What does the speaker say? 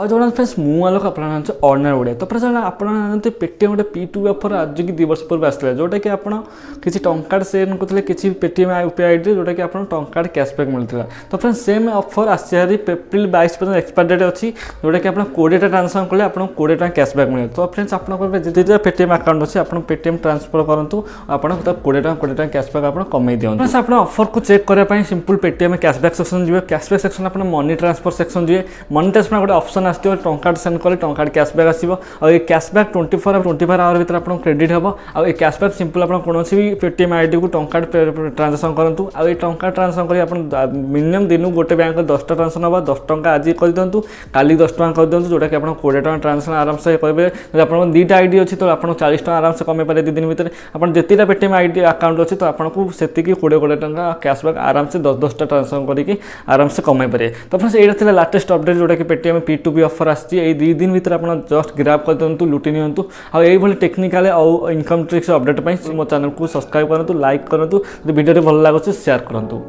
और जो फ्रेंड्स मु आलोक आप ऑर्डिनरी ओडिया तो फ्रेंड्स आप पेटीएम गोटे P2P ऑफर आज की 2 वर्ष पूर्व आसला जोटा कि आप किसी टंका सेंड करते किसी पेटीएम यूपीआई आईडी जोटा कि आप टंका कैशबैक मिलता तो फ्रेंड्स सेम ऑफर आसरी एप्रिल 22 पर्यटन एक्सपायर डेट अच्छी जोटा कि आप 20टा ट्रांसफर कले आपको 20 टଙ୍କା कैशबैक मिले तो फ्रेंड्स आप जितना पेटीएम अकाउंट अच्छे आप पेटीएम ट्रांसफर करूँ आपको 20 टଙ୍କା कैशबैक आप कमे दिखाँ फ्रेंड्स आप ऑफर को चेक करने सिंपल पेटीएम कैशबैक सेक्शन जी कैशबैक सेक्शन आप मनी ट्रांसफर सेक्शन जी मनी ट्रांसफर गोटे ऑप्शन आसो टंका सेंड कले टंका कैशबैक आसो और कैशबैक 24 आवर भर आप क्रेडिट हम और कैशबैक सिंपल आप कौन भी पेटीएम आईडी को टंका ट्रांजेक्शन करूँ आ टंका ट्रांजेक्शन कर मिनिमम दिन गोटे बैंक 10टा ट्रांजेक्शन हम 10 टଙ୍କା आज कर दिंतु काली 10 टଙ୍କା कर दिंतु जोटा कि आप 20 टଙ୍କା ट्रांजेक्शन आराम से करेंगे आप 2टा आईडी अच्छी तो आप 40 टଙ୍କା आराम से कमे पारे 2 दिन भितर आप जितने पेटीएम आईडी अकाउंट अच्छे तो आपको से 20 टଙ୍କା कैशबैक आराम से 10टा ट्रांजेक्शन करके आराम से कमे पारे तो फ्रेंड्स ये लाटेस्ट अपडेट जोटा कि पेटीएम P2P ऑफर आसी 2 दिन भितर आप जस्ट ग्राब कर दिंतु लुटि नियंतु आ ये टेक्निकल और इनकम ट्रिक्स अपडेट मो चैनल को सब्सक्राइब करूँ लाइक करूँ वीडियो भल लगे शेयर करूँ।